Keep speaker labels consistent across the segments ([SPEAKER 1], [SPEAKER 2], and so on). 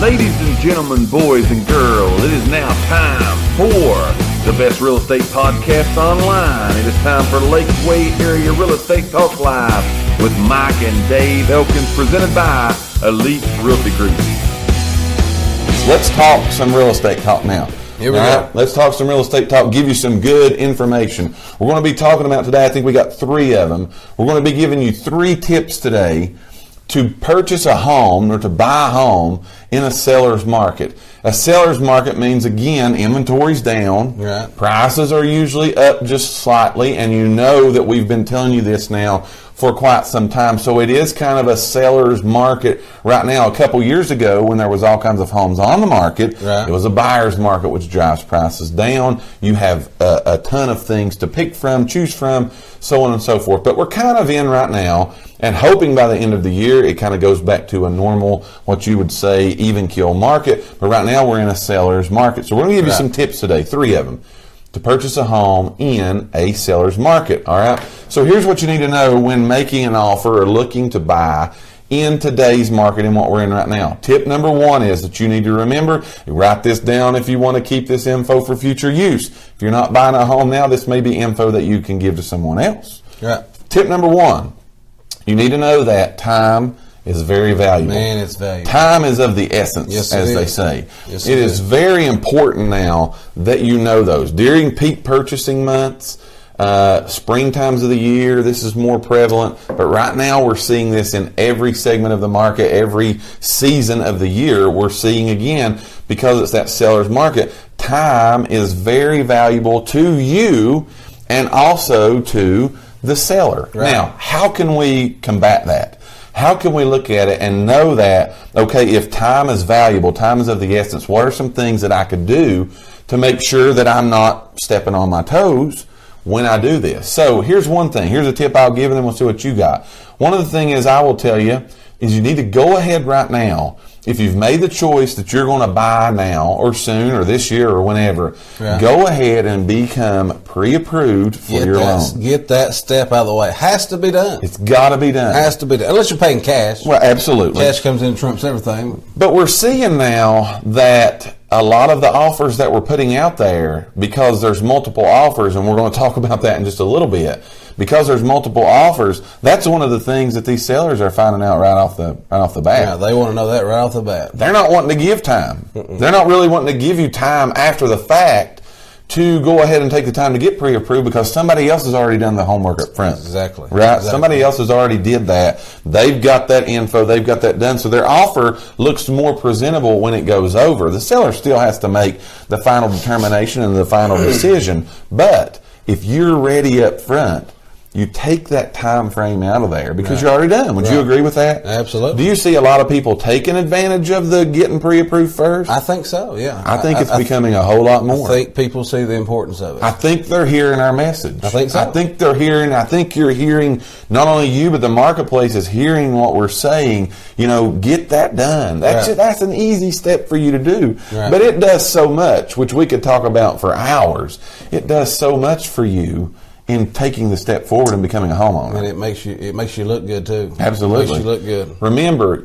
[SPEAKER 1] Ladies and gentlemen, boys and girls, it is now time for the best real estate podcast online. It is time for Lakeway Area Real Estate Talk Live with Mike and Dave Elkins, presented by Elite Realty Group.
[SPEAKER 2] Let's talk some real estate talk now.
[SPEAKER 3] Here we go.
[SPEAKER 2] Let's talk some real estate talk, give you some good information. We're going to be talking about today, I think we got 3 of them. We're going to be giving you 3 tips today to purchase a home or to buy a home in a seller's market. A seller's market means, again, inventory's down.
[SPEAKER 3] Right.
[SPEAKER 2] Prices are usually up just slightly, and you know that we've been telling you this now for quite some time. So it is kind of a seller's market right now. A couple years ago, when there was all kinds of homes on the market,
[SPEAKER 3] right,
[SPEAKER 2] it was a buyer's market, which drives prices down. You have a ton of things to pick from, choose from, so on and so forth. But we're kind of in right now, and hoping by the end of the year, it kind of goes back to a normal, what you would say, even kill market. But right now, we're in a seller's market. So we're going to give you some tips today, 3 of them, to purchase a home in a seller's market. All right. So here's what you need to know when making an offer or looking to buy in today's market and what we're in right now. Tip number 1 is that you need to remember, write this down if you want to keep this info for future use. If you're not buying a home now, this may be info that you can give to someone else.
[SPEAKER 3] Right.
[SPEAKER 2] Tip number 1, you need to know that time is very valuable.
[SPEAKER 3] Man, it's valuable.
[SPEAKER 2] Time is of the essence,
[SPEAKER 3] yes,
[SPEAKER 2] as they say.
[SPEAKER 3] Yes,
[SPEAKER 2] it is very important now that you know those. During peak purchasing months, spring times of the year, this is more prevalent. But right now, we're seeing this in every segment of the market, every season of the year. We're seeing, again, because it's that seller's market, time is very valuable to you and also to the seller.
[SPEAKER 3] Right.
[SPEAKER 2] Now, how can we combat that? How can we look at it and know that, okay, if time is valuable, time is of the essence, what are some things that I could do to make sure that I'm not stepping on my toes when I do this? So here's one thing. Here's a tip I'll give, and then we'll see what you got. One of the things I will tell you is you need to go ahead right now. If you've made the choice that you're going to buy now or soon or this year or whenever, go ahead and become pre-approved for your loan.
[SPEAKER 3] Get that step out of the way. It has to be done.
[SPEAKER 2] It's got to be done.
[SPEAKER 3] Has to be done. Unless you're paying cash.
[SPEAKER 2] Well, absolutely.
[SPEAKER 3] Cash comes in and trumps everything.
[SPEAKER 2] But we're seeing now that a lot of the offers that we're putting out there, because there's multiple offers, and we're going to talk about that in just a little bit, because there's multiple offers, that's one of the things that these sellers are finding out right off the bat.
[SPEAKER 3] Yeah, they want to know that right off the bat.
[SPEAKER 2] They're not wanting to give time. They're not really wanting to give you time after the fact to go ahead and take the time to get pre-approved, because somebody else has already done the homework up front.
[SPEAKER 3] Exactly.
[SPEAKER 2] Right?
[SPEAKER 3] Exactly.
[SPEAKER 2] Somebody else has already did that. They've got that info. They've got that done. So their offer looks more presentable when it goes over. The seller still has to make the final determination and the final decision. But if you're ready up front, you take that time frame out of there because you're already done. Would you agree with that?
[SPEAKER 3] Absolutely.
[SPEAKER 2] Do you see a lot of people taking advantage of the getting pre-approved first?
[SPEAKER 3] I think so, yeah.
[SPEAKER 2] I think it's becoming a whole lot more.
[SPEAKER 3] I think people see the importance of it.
[SPEAKER 2] I think they're hearing our message.
[SPEAKER 3] I think so.
[SPEAKER 2] I think you're hearing, not only you, but the marketplace is hearing what we're saying. You know, get that done. That's an easy step for you to do.
[SPEAKER 3] Right.
[SPEAKER 2] But it does so much, which we could talk about for hours. It does so much for you in taking the step forward and becoming a homeowner.
[SPEAKER 3] And it makes you look good too.
[SPEAKER 2] Absolutely.
[SPEAKER 3] It makes you look good.
[SPEAKER 2] Remember,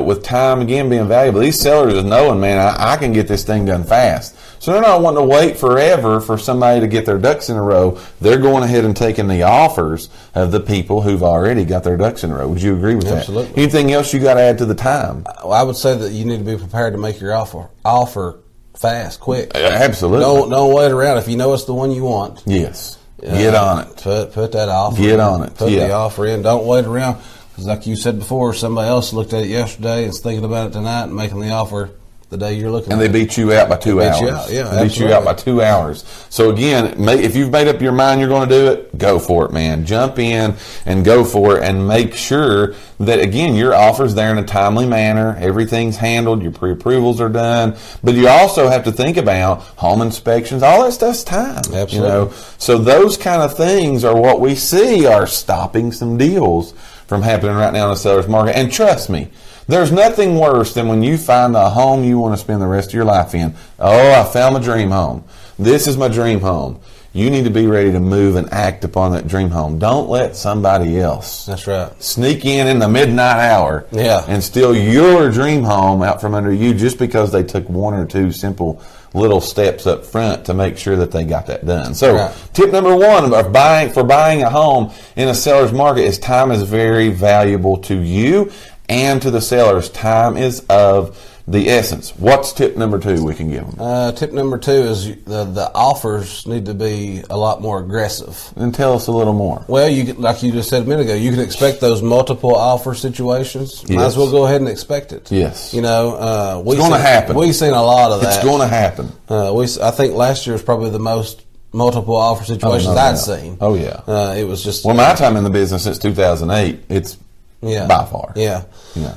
[SPEAKER 2] with time again being valuable, these sellers is knowing, man, I can get this thing done fast. So they're not wanting to wait forever for somebody to get their ducks in a row. They're going ahead and taking the offers of the people who've already got their ducks in a row. Would you agree with that?
[SPEAKER 3] Absolutely.
[SPEAKER 2] Anything else you got to add to the time?
[SPEAKER 3] I would say that you need to be prepared to make your offer fast, quick.
[SPEAKER 2] Absolutely.
[SPEAKER 3] Don't wait around. If you know it's the one you want.
[SPEAKER 2] Yes. Get on it.
[SPEAKER 3] Put that offer.
[SPEAKER 2] Get on it.
[SPEAKER 3] Put the offer in. Don't wait around. Because like you said before, somebody else looked at it yesterday and is thinking about it tonight and making the offer the day you're looking at it.
[SPEAKER 2] And they beat you out by 2 hours. They beat you out by 2 hours. So again, if you've made up your mind you're going to do it, go for it, man. Jump in and go for it, and make sure that, again, your offer's there in a timely manner. Everything's handled. Your pre-approvals are done. But you also have to think about home inspections. All that stuff's time.
[SPEAKER 3] Absolutely.
[SPEAKER 2] So those kind of things are what we see are stopping some deals from happening right now in the seller's market. And trust me, there's nothing worse than when you find a home you want to spend the rest of your life in. Oh, I found my dream home. This is my dream home. you need to be ready to move and act upon that dream home. Don't let somebody else
[SPEAKER 3] That's right.
[SPEAKER 2] sneak in the midnight hour and steal your dream home out from under you just because they took one or two simple little steps up front to make sure that they got that done. So tip number one of buying a home in a seller's market is time is very valuable to you and to the sellers. Time is of the essence. What's tip number two we can give them?
[SPEAKER 3] Tip number two is the offers need to be a lot more aggressive.
[SPEAKER 2] And tell us a little more.
[SPEAKER 3] Well, like you just said a minute ago, you can expect those multiple offer situations.
[SPEAKER 2] Yes.
[SPEAKER 3] Might as well go ahead and expect it.
[SPEAKER 2] Yes.
[SPEAKER 3] You know,
[SPEAKER 2] it's going to happen.
[SPEAKER 3] We've seen a lot of that.
[SPEAKER 2] It's going to happen.
[SPEAKER 3] I think last year was probably the most multiple offer situations I'd seen.
[SPEAKER 2] Oh, yeah.
[SPEAKER 3] It was just...
[SPEAKER 2] Well, my time in the business since 2008, it's by far.
[SPEAKER 3] Yeah.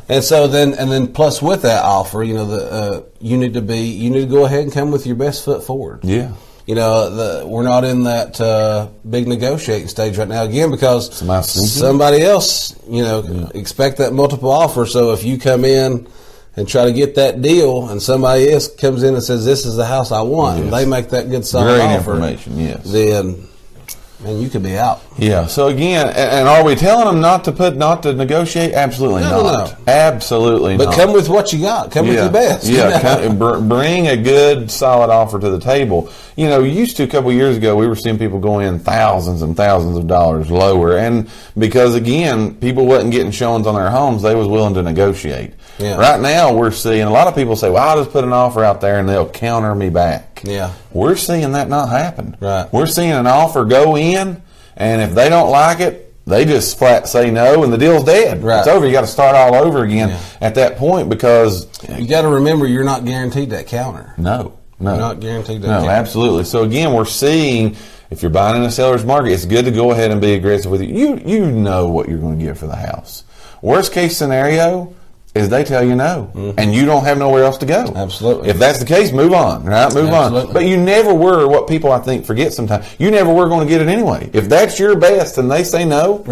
[SPEAKER 3] And so then plus with that offer, you know, you need to go ahead and come with your best foot forward.
[SPEAKER 2] Yeah.
[SPEAKER 3] You know, we're not in that big negotiating stage right now again because somebody else, you know, expect that multiple offer. So if you come in and try to get that deal, and somebody else comes in and says, "This is the house I want," and they make that good solid offer.
[SPEAKER 2] Great information. Yes.
[SPEAKER 3] Then. And you could be out.
[SPEAKER 2] Yeah. So again, and are we telling them not to negotiate? Absolutely not.
[SPEAKER 3] No.
[SPEAKER 2] Absolutely not.
[SPEAKER 3] But come with what you got. Come with your best.
[SPEAKER 2] Yeah. Bring a good, solid offer to the table. You know, used to a couple of years ago, we were seeing people go in thousands and thousands of dollars lower, and because again, people wasn't getting showings on their homes, they was willing to negotiate. Yeah. Right now, we're seeing a lot of people say, "Well, I'll just put an offer out there and they'll counter me back."
[SPEAKER 3] Yeah.
[SPEAKER 2] We're seeing that not happen.
[SPEAKER 3] Right.
[SPEAKER 2] We're seeing an offer go in, and if they don't like it, they just flat say no, and the deal's dead.
[SPEAKER 3] Right.
[SPEAKER 2] It's over. You got to start all over again at that point because
[SPEAKER 3] you got to remember you're not guaranteed that counter.
[SPEAKER 2] No.
[SPEAKER 3] You're not guaranteed that counter.
[SPEAKER 2] No, absolutely. So again, we're seeing if you're buying in a seller's market, it's good to go ahead and be aggressive with it. You know what you're going to get for the house. Worst case scenario is they tell you no, and you don't have nowhere else to go.
[SPEAKER 3] Absolutely.
[SPEAKER 2] If that's the case, move on, right? Move on. But you never were, what people I think forget sometimes, you never were going to get it anyway. If that's your best and they say no,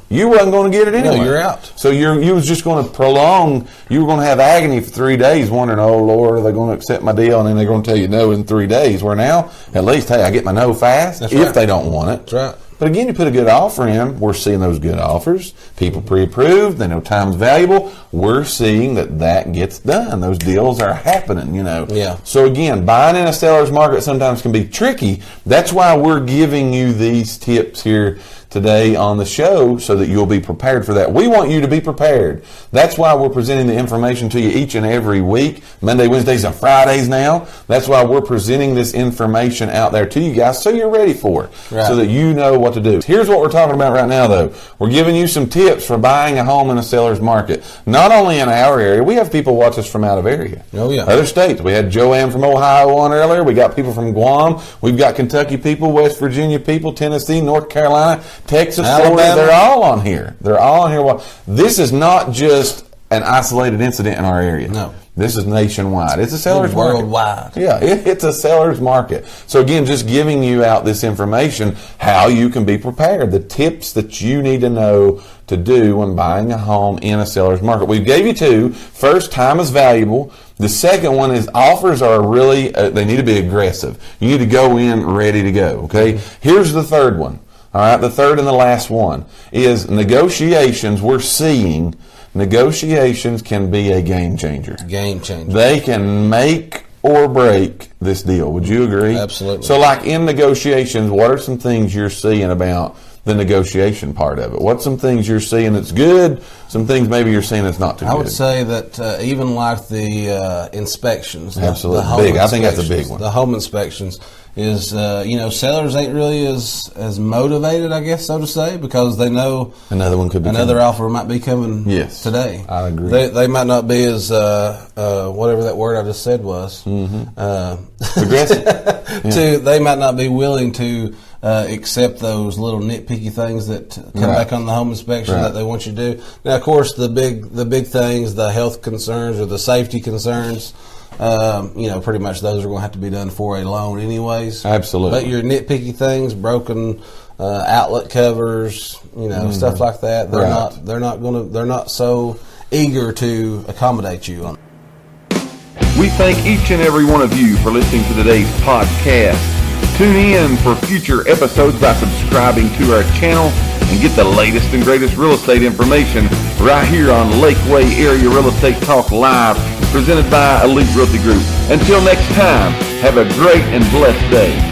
[SPEAKER 2] you wasn't going to get it anyway.
[SPEAKER 3] No, you're out.
[SPEAKER 2] So you was just going to prolong, you were going to have agony for 3 days wondering, oh, Lord, are they going to accept my deal? And then they're going to tell you no in 3 days, where now, at least, hey, I get my no fast if they don't want it.
[SPEAKER 3] That's right.
[SPEAKER 2] But again, you put a good offer in, we're seeing those good offers. People pre-approved, they know time's valuable. We're seeing that gets done. Those deals are happening, you know.
[SPEAKER 3] Yeah.
[SPEAKER 2] So again, buying in a seller's market sometimes can be tricky. That's why we're giving you these tips here today on the show so that you'll be prepared for that. We want you to be prepared. That's why we're presenting the information to you each and every week, Monday, Wednesdays, and Fridays now. That's why we're presenting this information out there to you guys so you're ready for it, so that you know what to do. Here's what we're talking about right now, though. We're giving you some tips for buying a home in a seller's market. Not only in our area, we have people watch us from out of area.
[SPEAKER 3] Oh, yeah.
[SPEAKER 2] Other states. We had Joanne from Ohio on earlier. We got people from Guam. We've got Kentucky people, West Virginia people, Tennessee, North Carolina, Texas, Florida. They're all on here. They're all on here. Well, this is not just an isolated incident in our area.
[SPEAKER 3] No.
[SPEAKER 2] This is nationwide. It's a seller's market.
[SPEAKER 3] Worldwide.
[SPEAKER 2] Yeah, it's a seller's market. So again, just giving you out this information, how you can be prepared, the tips that you need to know to do when buying a home in a seller's market. We gave you two. First, time is valuable. The second one is offers are really, they need to be aggressive. You need to go in ready to go, okay? Here's the third one. All right, the third and the last one is negotiations. We're seeing negotiations can be a game changer.
[SPEAKER 3] Game changer.
[SPEAKER 2] They can make or break this deal. Would you agree?
[SPEAKER 3] Absolutely.
[SPEAKER 2] So like in negotiations, what are some things you're seeing about the negotiation part of it? What's some things you're seeing that's good? Some things maybe you're seeing that's not too good?
[SPEAKER 3] I would say that even like the inspections.
[SPEAKER 2] Absolutely.
[SPEAKER 3] The home
[SPEAKER 2] big. I think that's a big one.
[SPEAKER 3] The home inspections is, sellers ain't really as motivated, I guess, so to say, because they know
[SPEAKER 2] another one could be
[SPEAKER 3] another offer might be coming today.
[SPEAKER 2] I agree.
[SPEAKER 3] They might not be as, whatever that word I just said was.
[SPEAKER 2] Aggressive.
[SPEAKER 3] They might not be willing to accept those little nitpicky things that come back on the home inspection that they want you to do. Now, of course, the big things, the health concerns or the safety concerns, pretty much those are going to have to be done for a loan anyways.
[SPEAKER 2] Absolutely.
[SPEAKER 3] But your nitpicky things, broken outlet covers, stuff like that, they're not so eager to accommodate you on.
[SPEAKER 1] We thank each and every one of you for listening to today's podcast. Tune in for future episodes by subscribing to our channel and get the latest and greatest real estate information right here on Lakeway Area Real Estate Talk Live, presented by Elite Realty Group. Until next time, have a great and blessed day.